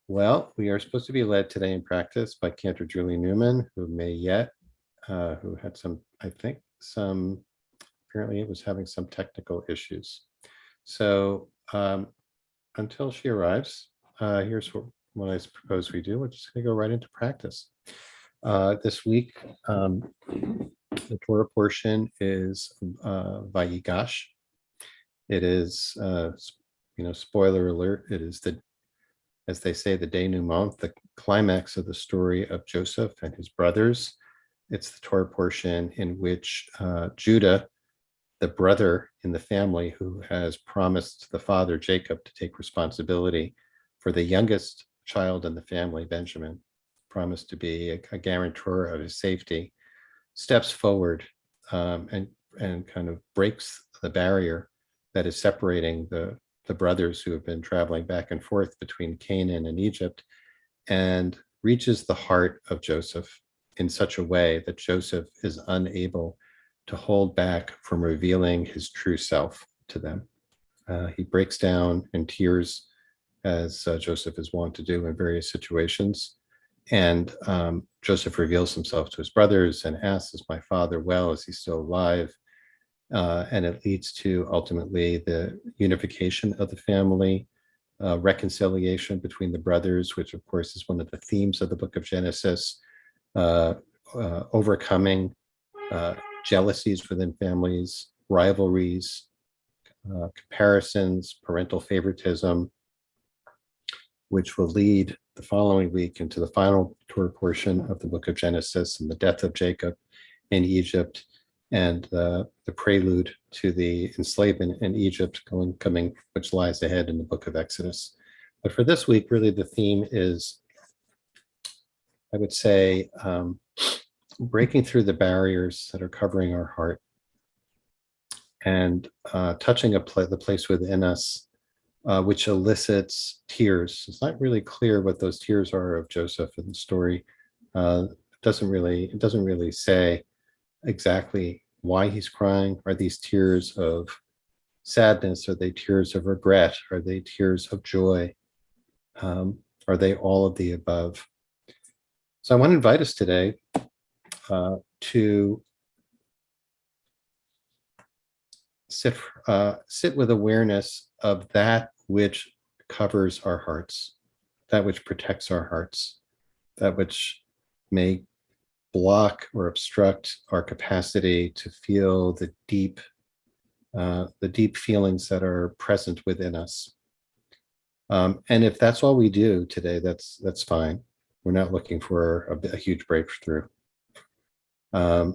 Well, we are supposed to be led today in practice by Cantor Julie Newman, who had some, I think, apparently it was having some technical issues. So until she arrives, here's what I propose we do. We're just going to go right into practice. This week, the Torah portion is Vayigash. It is, spoiler alert, it is as they say, the denouement, the climax of the story of Joseph and his brothers. It's the Torah portion in which Judah, the brother in the family who has promised the father, Jacob, to take responsibility for the youngest child in the family, Benjamin, promised to be a guarantor of his safety, steps forward and kind of breaks the barrier that is separating the brothers who have been traveling back and forth between Canaan and Egypt, and reaches the heart of Joseph in such a way that Joseph is unable to hold back from revealing his true self to them. He breaks down in tears, as Joseph is wont to do in various situations. And Joseph reveals himself to his brothers and asks, "Is my father well? Is he still alive?" And it leads to ultimately the unification of the family, reconciliation between the brothers, which of course is one of the themes of the book of Genesis, overcoming jealousies within families, rivalries, comparisons, parental favoritism, which will lead the following week into the final Torah portion of the book of Genesis and the death of Jacob in Egypt, and the prelude to the enslavement in Egypt coming, which lies ahead in the book of Exodus. But for this week, really the theme is, I would say, breaking through the barriers that are covering our heart and touching the place within us, which elicits tears. It's not really clear what those tears are of Joseph in the story. It doesn't really say exactly why he's crying. Are these tears of sadness? Are they tears of regret? Are they tears of joy? Are they all of the above? So I want to invite us today to sit with awareness of that which covers our hearts, that which protects our hearts, that which may block or obstruct our capacity to feel the deep feelings that are present within us. And if that's all we do today, that's fine. We're not looking for a huge breakthrough. But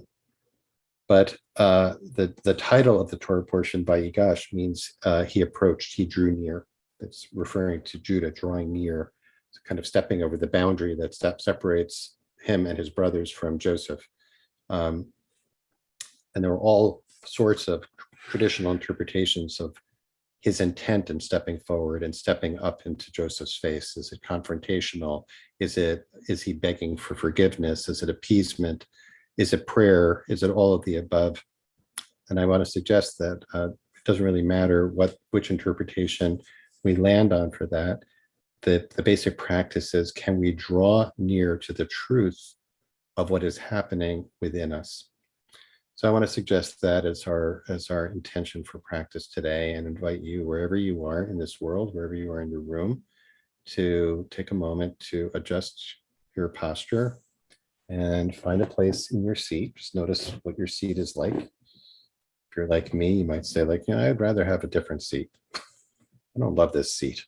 the title of the Torah portion, Vayigash, means he approached, he drew near. It's referring to Judah drawing near, kind of stepping over the boundary that separates him and his brothers from Joseph. And there were all sorts of traditional interpretations of his intent in stepping forward and stepping up into Joseph's face. Is it confrontational? Is he begging for forgiveness? Is it appeasement? Is it prayer? Is it all of the above? And I want to suggest that it doesn't really matter which interpretation we land on for that. The basic practice is, can we draw near to the truth of what is happening within us? So I want to suggest that as our intention for practice today, and invite you, wherever you are in this world, wherever you are in your room, to take a moment to adjust your posture and find a place in your seat. Just notice what your seat is like. If you're like me, you might say, like, I'd rather have a different seat. I don't love this seat.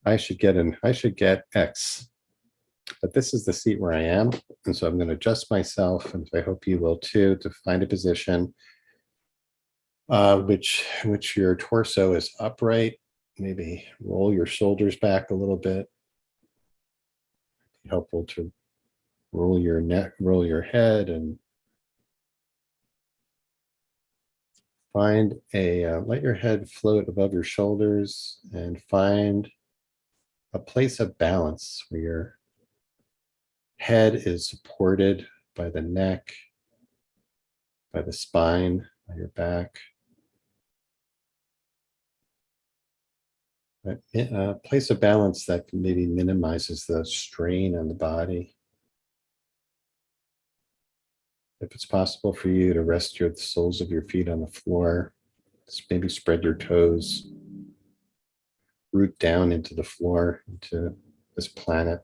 I should get X. But this is the seat where I am. And so I'm going to adjust myself, and I hope you will too, to find a position which your torso is upright. Maybe roll your shoulders back a little bit. Helpful to roll your neck, roll your head, and let your head float above your shoulders, and find a place of balance where your head is supported by the neck, by the spine, by your back, A place of balance that maybe minimizes the strain on the body. If it's possible for you to rest the soles of your feet on the floor, maybe spread your toes, root down into the floor, into this planet.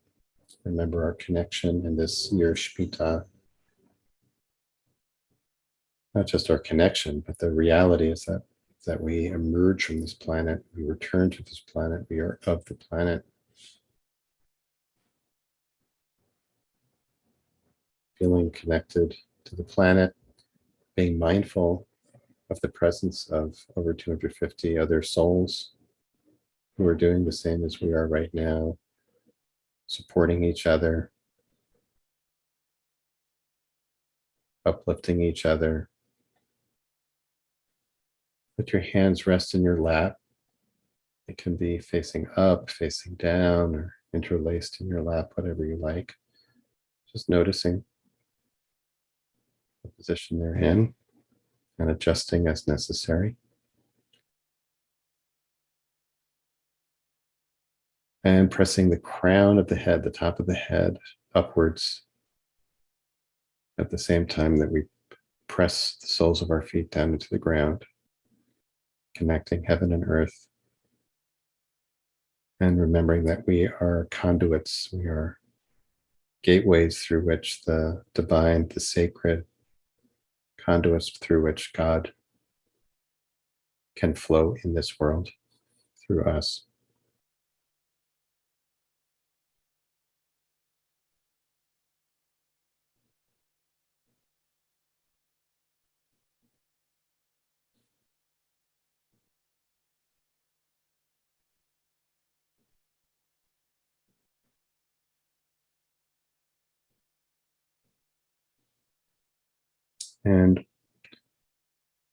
Remember our connection in this year Shemitah. Not just our connection, but the reality is that we emerge from this planet, we return to this planet, we are of the planet. Feeling connected to the planet, being mindful of the presence of over 250 other souls who are doing the same as we are right now, supporting each other, uplifting each other. Let your hands rest in your lap. It can be facing up, facing down, or interlaced in your lap, whatever you like. Just noticing the position they're in and adjusting as necessary. And pressing the crown of the head, the top of the head, upwards at the same time that we press the soles of our feet down into the ground, connecting heaven and earth. And remembering that we are conduits, we are gateways through which the divine, the sacred, conduits through which God can flow in this world through us. And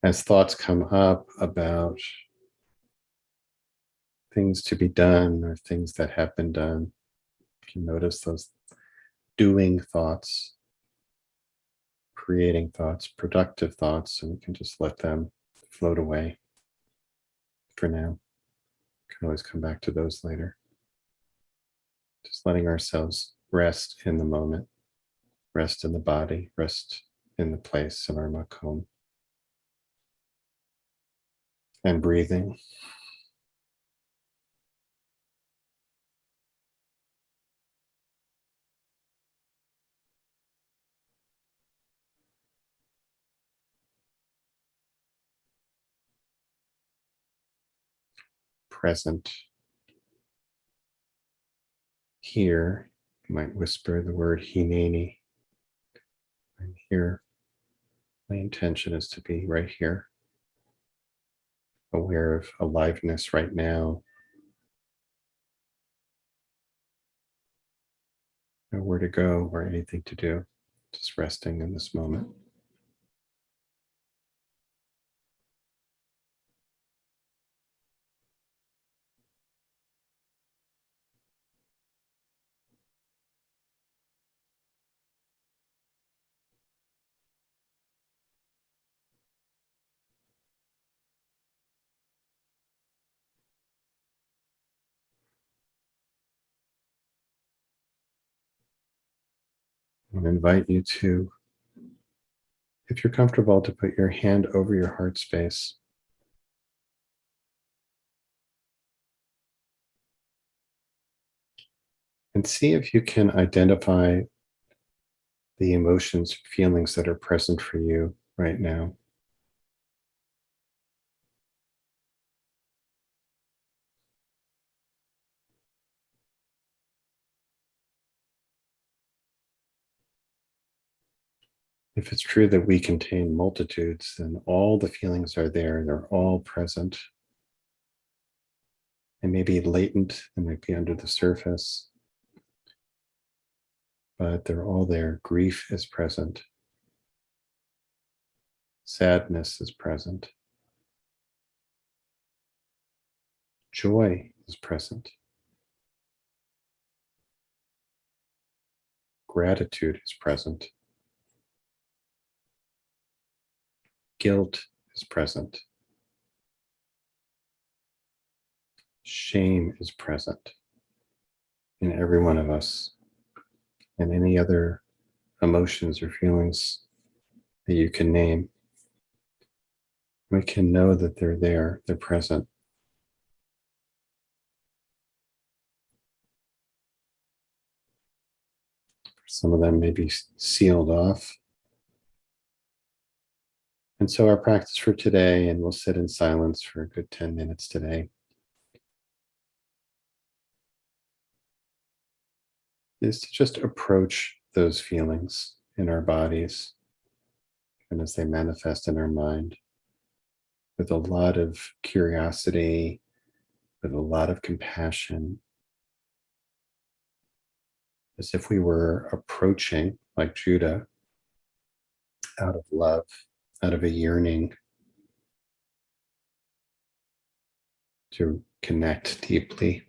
as thoughts come up about things to be done or things that have been done, you can notice those doing thoughts, creating thoughts, productive thoughts, and we can just let them float away for now. We can always come back to those later. Just letting ourselves rest in the moment, rest in the body, rest in the place of our makom. And breathing. Present. Here, you might whisper the word hineni. I'm here. My intention is to be right here, aware of aliveness right now. Nowhere to go or anything to do, just resting in this moment. I invite you to, if you're comfortable, to put your hand over your heart space. And see if you can identify the emotions, feelings that are present for you right now. If it's true that we contain multitudes, then all the feelings are there and they're all present. They may be latent, they might be under the surface, but they're all there. Grief is present. Sadness is present. Joy is present. Gratitude is present. Guilt is present. Shame is present in every one of us, and any other emotions or feelings that you can name. We can know that they're there, they're present. Some of them may be sealed off. And so, our practice for today, and we'll sit in silence for a good 10 minutes today, is to just approach those feelings in our bodies and as they manifest in our mind with a lot of curiosity, with a lot of compassion, as if we were approaching, like Judah, out of love, out of a yearning to connect deeply,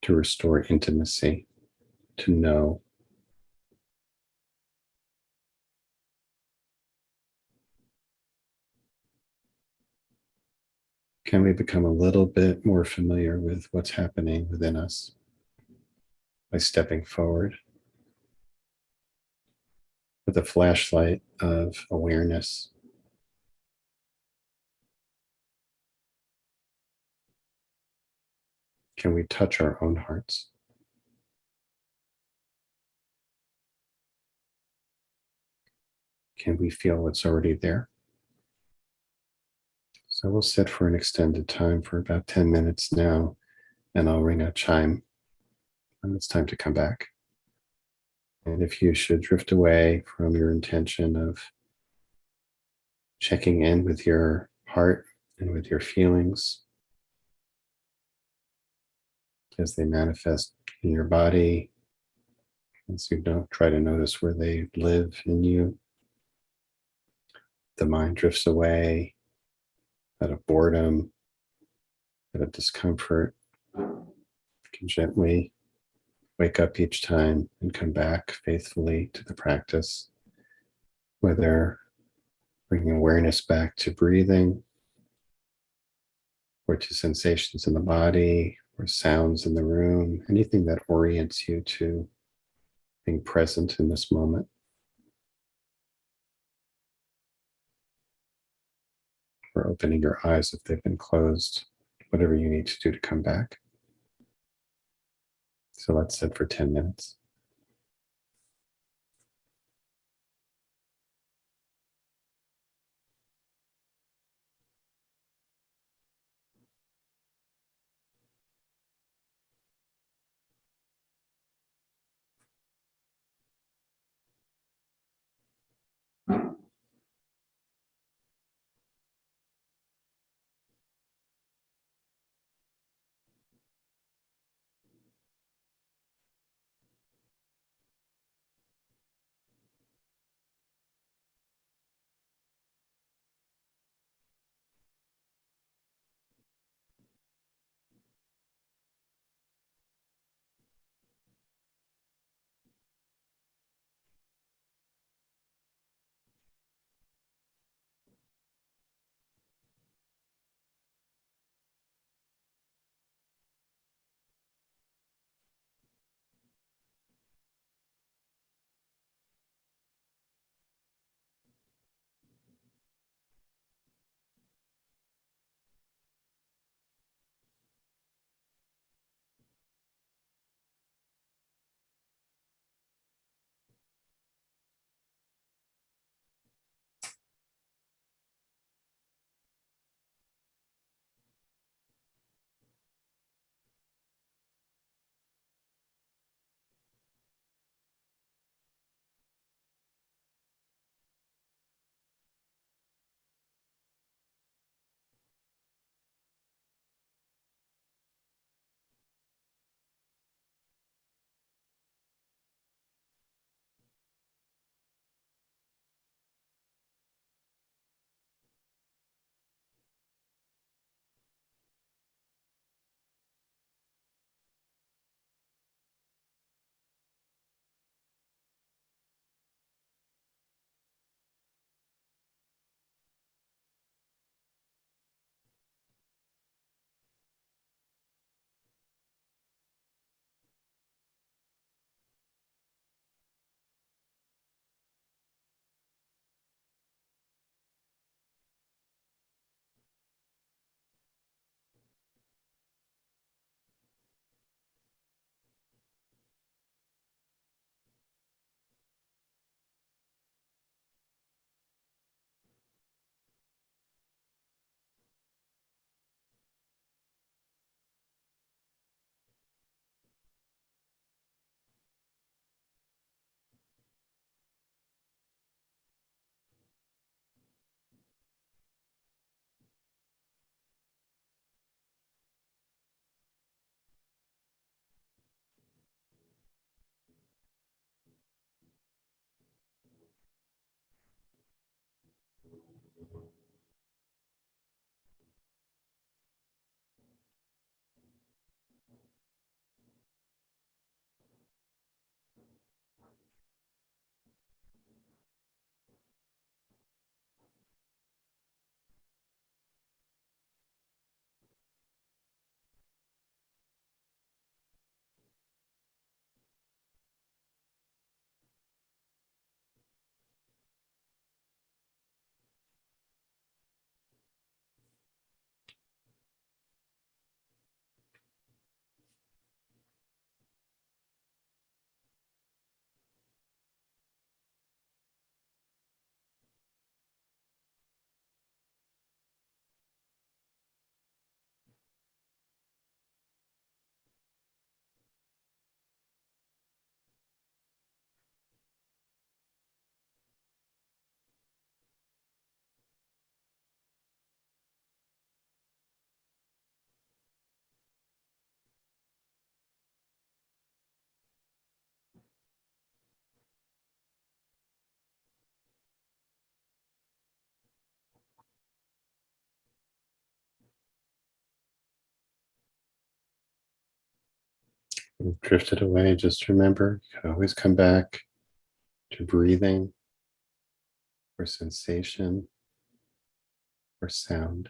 to restore intimacy, to know. Can we become a little bit more familiar with what's happening within us by stepping forward with a flashlight of awareness? Can we touch our own hearts? Can we feel what's already there? So we'll sit for an extended time for about 10 minutes now, and I'll ring a chime when it's time to come back. And if you should drift away from your intention of checking in with your heart and with your feelings as they manifest in your body, and so you don't try to notice where they live in you, the mind drifts away out of boredom, out of discomfort. You can gently wake up each time and come back faithfully to the practice, whether bringing awareness back to breathing or to sensations in the body or sounds in the room, anything that orients you to being present in this moment. Or opening your eyes if they've been closed, whatever you need to do to come back. So let's sit for 10 minutes. Drifted away, just remember, you can always come back to breathing or sensation or sound.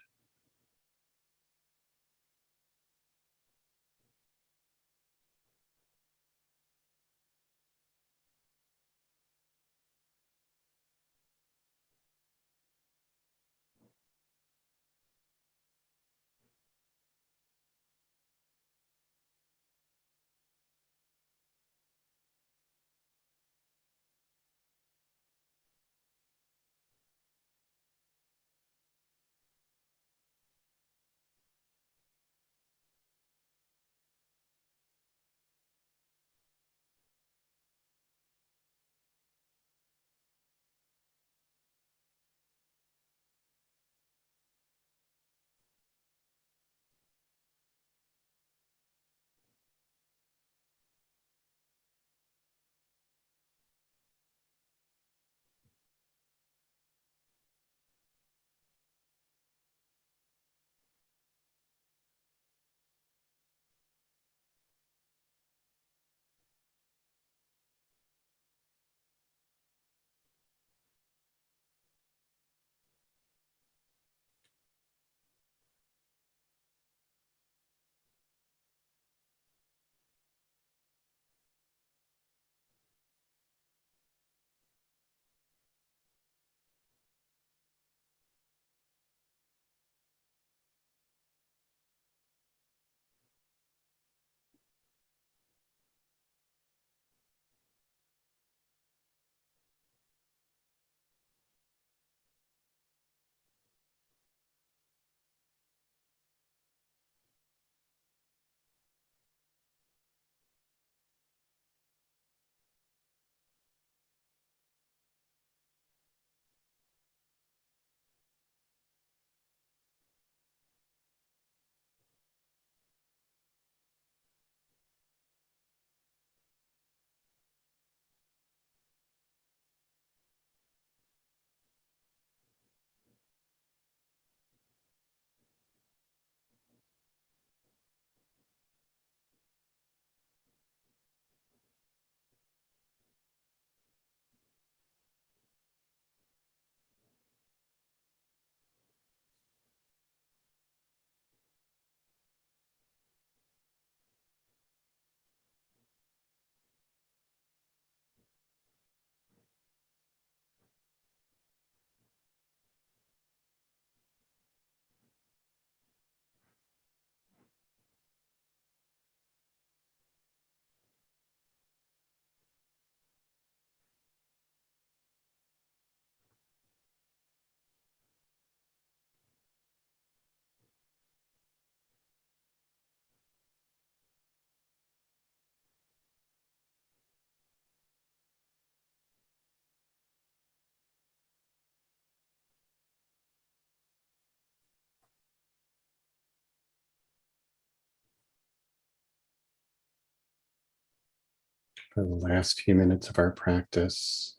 For the last few minutes of our practice,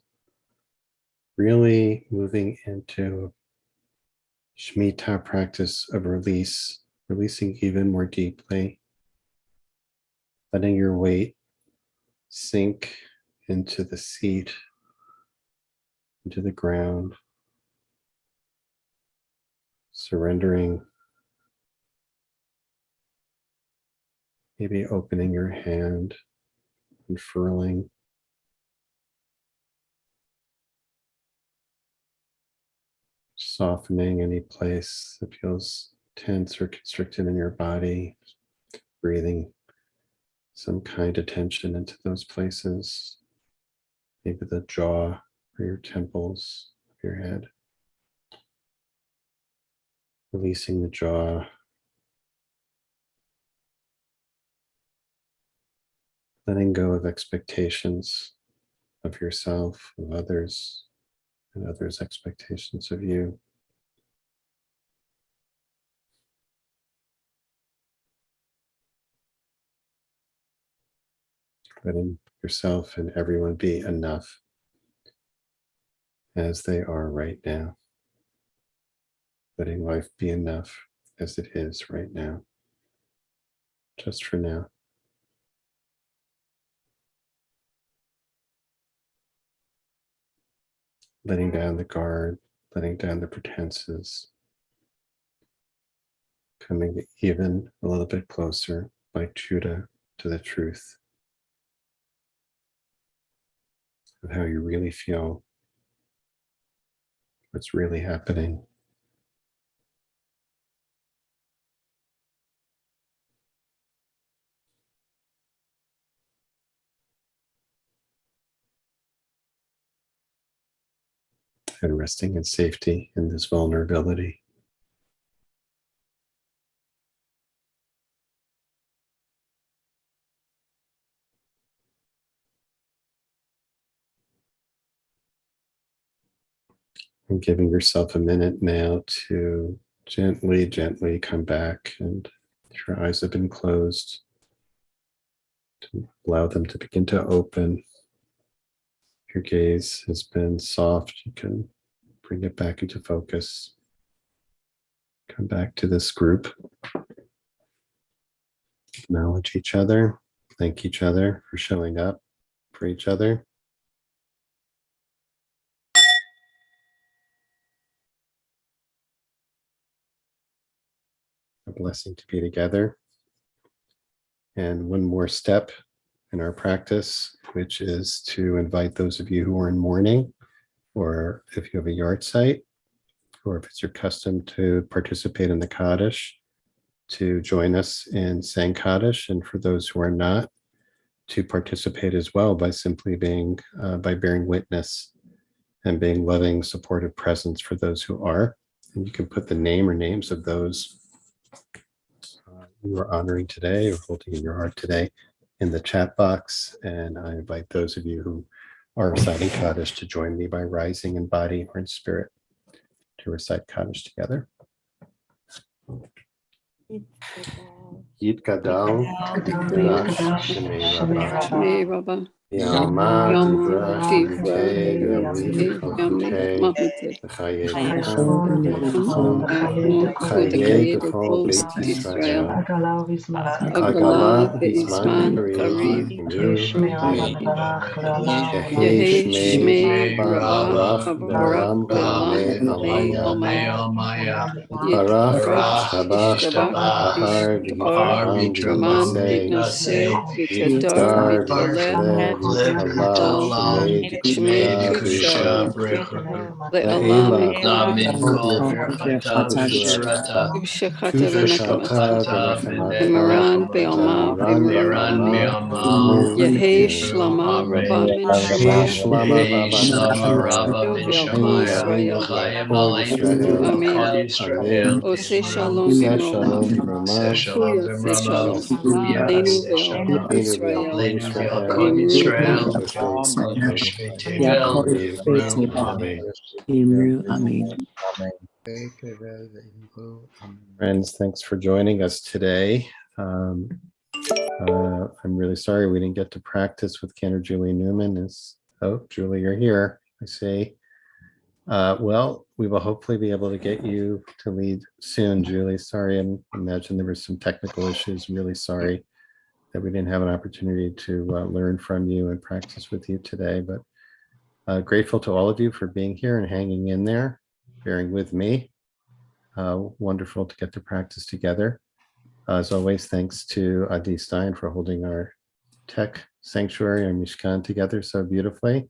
really moving into Shemitah practice of release, releasing even more deeply, letting your weight sink into the seat, into the ground, surrendering, maybe opening your hand, unfurling, softening any place that feels tense or constricted in your body, breathing some kind of tension into those places, maybe the jaw or your temples of your head. Releasing the jaw, letting go of expectations of yourself, of others, and others' expectations of you. Letting yourself and everyone be enough as they are right now. Letting life be enough as it is right now, just for now. letting down the guard, letting down the pretenses, coming even a little bit closer, like Judah, to the truth of how you really feel, what's really happening. And resting in safety in this vulnerability. And giving yourself a minute now to gently, gently come back, and if your eyes have been closed, to allow them to begin to open. If your gaze has been soft, you can bring it back into focus. Come back to this group. Acknowledge each other. Thank each other for showing up for each other. A blessing to be together. And one more step in our practice, which is to invite those of you who are in mourning, or if you have a yard site, or if it's your custom to participate in the Kaddish, to join us in saying Kaddish. And for those who are not, to participate as well by simply being, by bearing witness and being loving, supportive presence for those who are. And you can put the name or names of those you are honoring today or holding in your heart today in the chat box. And I invite those of you who are reciting Kaddish to join me by rising in body or in spirit to recite Kaddish together. Yid Gadal, Mikdash, Shemei Rabba, Yama, Divra, Shemite, Yamli, Malchute, Chaye B'chol Beit Yisrael, Agala, Bizman, Kariv, Yehi Shmei Barach Be'olam Almaya, Barach Shtabach Bahar V'Yitramam V'Yitgar V'Yithalel V'Yei Dikshma Le'ela Kushachata V'Nechemata B'Moran Yehi Shlama Rabba Min Shamash Amen. Ose shalom v'mroma, kuya se shalom, Aleinu ve'al Israel, Imru, Amen. Friends, thanks for joining us today. I'm really sorry we didn't get to practice with Cantor Julie Newman. Oh, Julie, you're here, I see. Well, we will hopefully be able to get you to lead soon, Julie. Sorry, I imagine there were some technical issues. Really sorry that we didn't have an opportunity to learn from you and practice with you today, but grateful to all of you for being here and hanging in there, bearing with me. Wonderful to get to practice together. As always, thanks to Adi Stein for holding our tech sanctuary and Mishkan together so beautifully.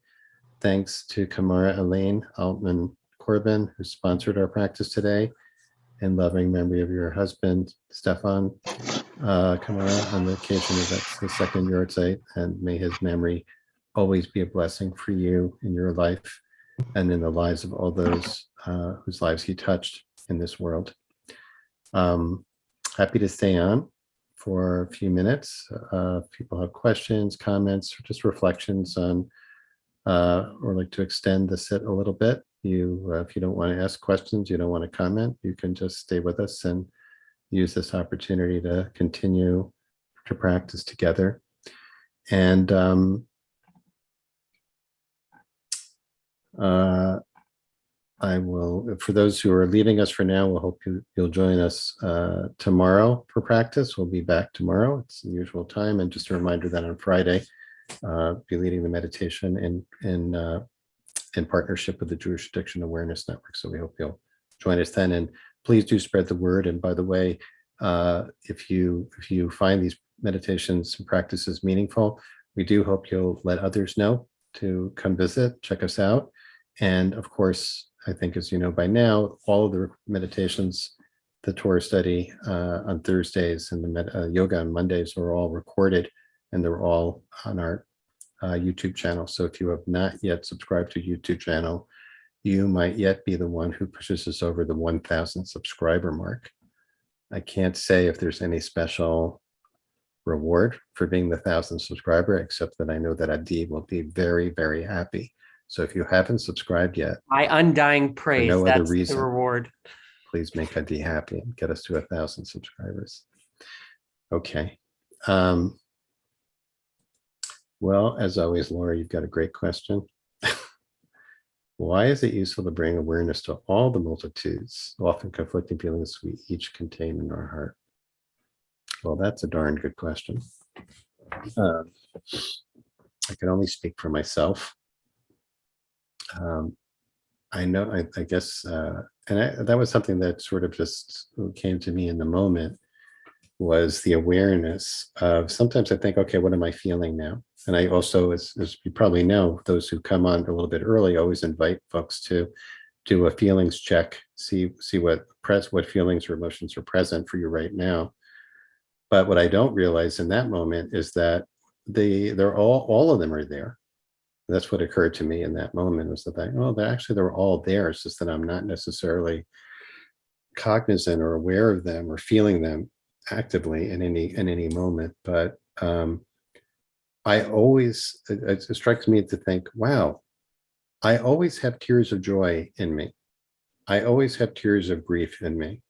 Thanks to Kamara Elaine Altman Corbin, who sponsored our practice today, in loving memory of your husband, Stefan Kamara, on the occasion of that's the second yard site, and may his memory always be a blessing for you in your life and in the lives of all those whose lives he touched in this world. Happy to stay on for a few minutes. If people have questions, comments, or just reflections on or like to extend the sit a little bit. If you don't want to ask questions, you don't want to comment, you can just stay with us and use this opportunity to continue to practice together. And I will, for those who are leaving us for now, we'll hope you'll join us tomorrow for practice. We'll be back tomorrow. It's the usual time. And just a reminder that on Friday, be leading the meditation in in partnership with the Jewish Addiction Awareness Network. So we hope you'll join us then. And please do spread the word. And by the way, if you find these meditations and practices meaningful, we do hope you'll let others know to come visit, check us out. And of course, I think, as you know by now, all of the meditations, the Torah study on Thursdays and the yoga on Mondays are all recorded, and they're all on our YouTube channel. So if you have not yet subscribed to YouTube channel, you might yet be the one who pushes us over the 1,000 subscriber mark. I can't say if there's any special reward for being the 1,000 subscriber, except that I know that Adi will be very, very happy. So if you haven't subscribed yet, my undying praise, for no that's other reason, the reward. Please make Adi happy and get us to 1,000 subscribers. Okay. Well, as always, Laura, you've got a great question. Why is it useful to bring awareness to all the multitudes, often conflicting feelings we each contain in our heart? Well, that's a darn good question. I can only speak for myself. I know, I guess, that was something that sort of just came to me in the moment, was the awareness of, sometimes I think, okay, what am I feeling now? And I also, as you probably know, those who come on a little bit early always invite folks to do a feelings check, see what feelings or emotions are present for you right now. But what I don't realize in that moment is that they're all of them are there. That's what occurred to me in that moment, was that they're all there. It's just that I'm not necessarily cognizant or aware of them or feeling them actively in any moment. But I always, it strikes me to think, wow, I always have tears of joy in me. I always have tears of grief in me.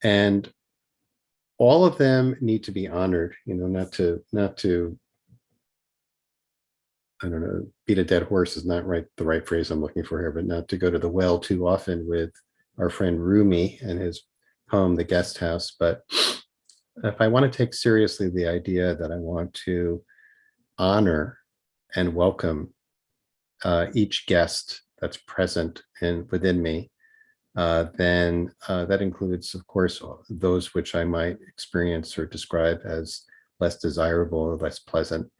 And all of them need to be honored, not to, I don't know, beat a dead horse is not the right phrase I'm looking for here, but not to go to the well too often with our friend Rumi and his poem, The Guest House. But if I want to take seriously the idea that I want to honor and welcome each guest that's present within me, then that includes, of course, those which I might experience or describe as less desirable or less pleasant,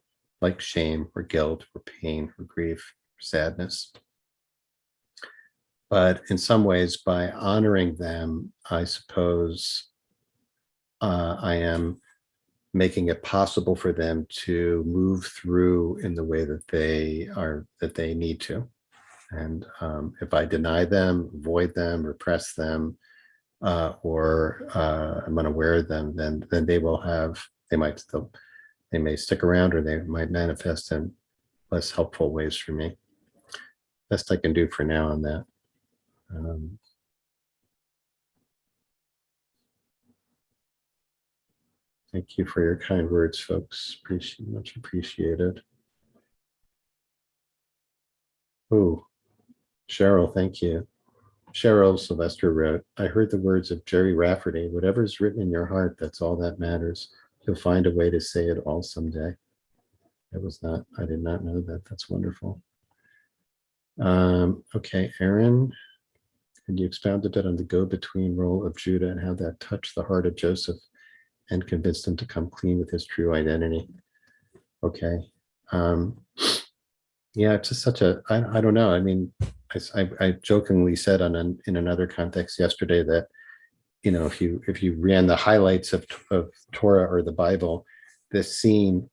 like shame or guilt or pain or grief or sadness. But in some ways, by honoring them, I suppose I am making it possible for them to move through in the way that they need to. And if I deny them, avoid them, repress them, or I'm unaware of them, then they may stick around, or they might manifest in less helpful ways for me. Best I can do for now on that. Thank you for your kind words, folks. Much appreciated. Oh, Cheryl, thank you. Cheryl Sylvester wrote, I heard the words of Jerry Rafferty, whatever's written in your heart, that's all that matters. You'll find a way to say it all someday. I did not know that. That's wonderful. Okay, Aaron, can you expound a bit on the go-between role of Judah and how that touched the heart of Joseph and convinced him to come clean with his true identity? Okay. Yeah, it's just such a, I don't know. I mean, I jokingly said in another context yesterday that, if you ran the highlights of Torah or the Bible, this scene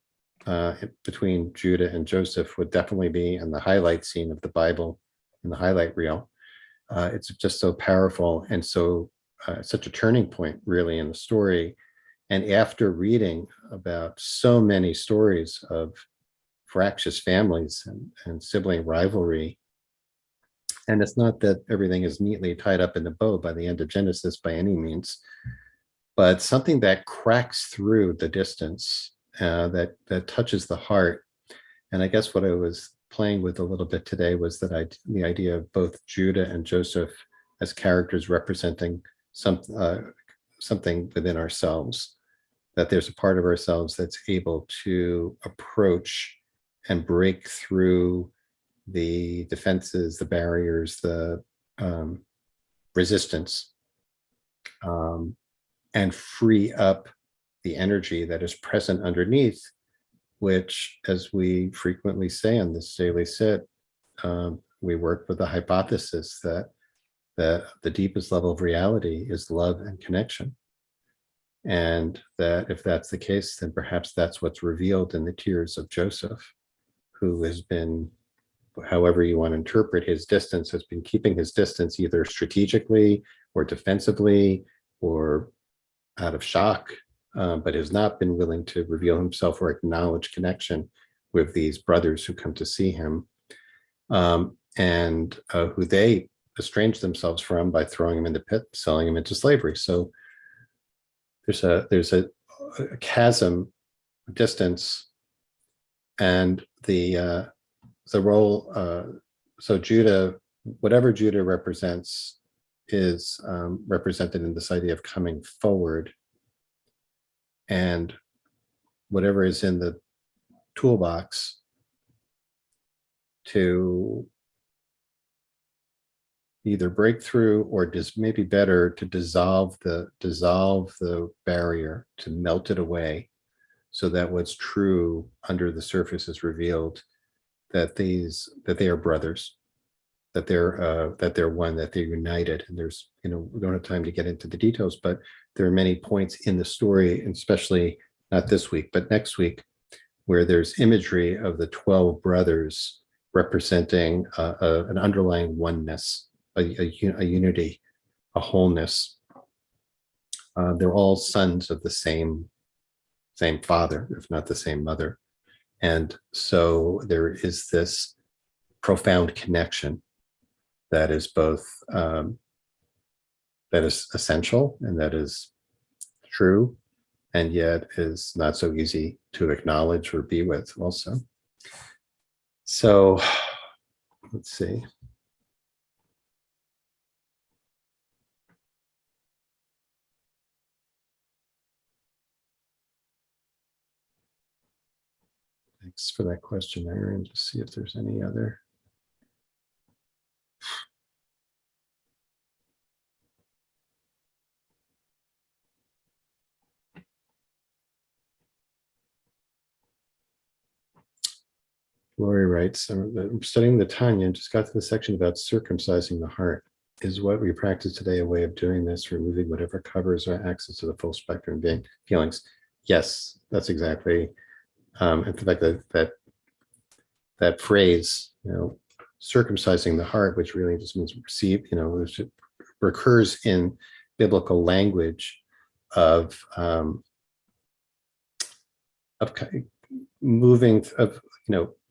between Judah and Joseph would definitely be in the highlight scene of the Bible, in the highlight reel. It's just so powerful and so such a turning point, really, in the story. And after reading about so many stories of fractious families and sibling rivalry, and it's not that everything is neatly tied up in a bow by the end of Genesis by any means, but something that cracks through the distance, that touches the heart. And I guess what I was playing with a little bit today was that the idea of both Judah and Joseph as characters representing something within ourselves, that there's a part of ourselves that's able to approach and break through the defenses, the barriers, the resistance, and free up the energy that is present underneath, which, as we frequently say on this daily sit, we work with the hypothesis that the deepest level of reality is love and connection. And that if that's the case, then perhaps that's what's revealed in the tears of Joseph, who has been, however you want to interpret his distance, has been keeping his distance either strategically or defensively or out of shock, but has not been willing to reveal himself or acknowledge connection with these brothers who come to see him, and who they estrange themselves from by throwing him in the pit, selling him into slavery. So there's a chasm, distance, and the role. So Judah, whatever Judah represents, is represented in this idea of coming forward, and whatever is in the toolbox to either break through or just maybe better to dissolve the barrier, to melt it away, so that what's true under the surface is revealed, that they are brothers, that they're one, that they're united. And there's, we don't have time to get into the details, but there are many points in the story, and especially not this week, but next week, where there's imagery of the 12 brothers representing an underlying oneness, a unity, a wholeness. They're all sons of the same father, if not the same mother. And so there is this profound connection that is both, that is essential and that is true, and yet is not so easy to acknowledge or be with also. So let's see. Thanks for that question, Aaron. Just see if there's any other. Lori writes, I'm studying the Tanya and just got to the section about circumcising the heart. Is what we practice today a way of doing this, removing whatever covers our access to the full spectrum of being feelings? Yes, that's exactly. In fact, that phrase, circumcising the heart, which really just means receive, which recurs in biblical language of moving, of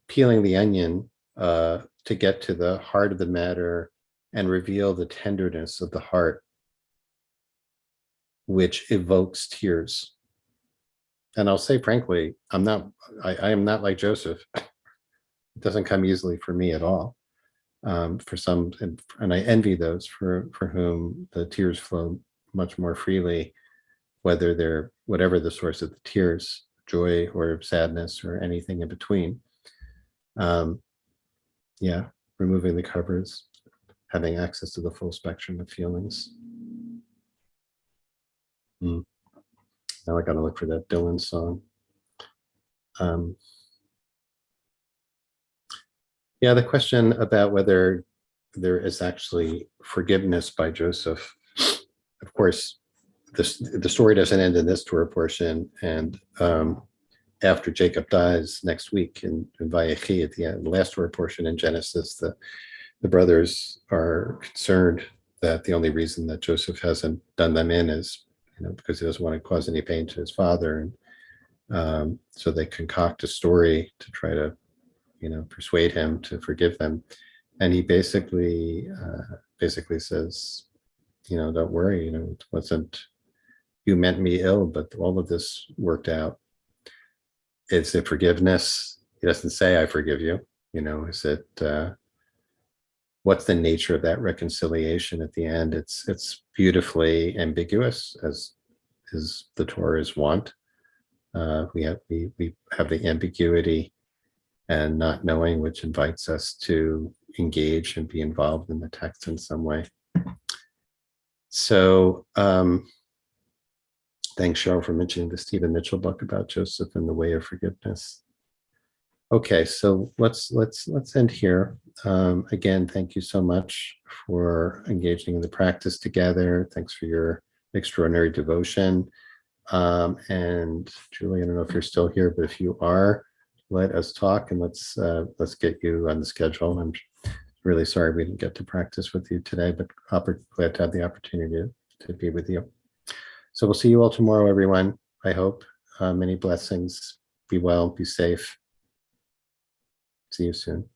peeling the onion to get to the heart of the matter and reveal the tenderness of the heart, which evokes tears. And I'll say frankly, I am not like Joseph. It doesn't come easily for me at all. For some, and I envy those for whom the tears flow much more freely, whatever the source of the tears, joy or sadness or anything in between. Yeah, removing the covers, having access to the full spectrum of feelings. Now I got to look for that Dylan song. Yeah, the question about whether there is actually forgiveness by Joseph. Of course, the story doesn't end in this Torah portion, and after Jacob dies next week in Vayechi, at the end, the last Torah portion in Genesis, the brothers are concerned that the only reason that Joseph hasn't done them in is, because he doesn't want to cause any pain to his father, and so they concoct a story to try to, persuade him to forgive them, and he basically says, don't worry, it wasn't you meant me ill, but all of this worked out. It's a forgiveness. He doesn't say I forgive you. Is it? What's the nature of that reconciliation at the end? It's beautifully ambiguous, as the Torah's want. We have the ambiguity and not knowing, which invites us to engage and be involved in the text in some way. So thanks, Cheryl, for mentioning the Stephen Mitchell book about Joseph and the Way of Forgiveness. Okay, so let's end here. Again, thank you so much for engaging in the practice together. Thanks for your extraordinary devotion. And Julie, I don't know if you're still here, but if you are, let us talk and let's get you on the schedule. I'm really sorry we didn't get to practice with you today, but glad to have the opportunity to be with you. So we'll see you all tomorrow, everyone. I hope. Many blessings. Be well, be safe. See you soon.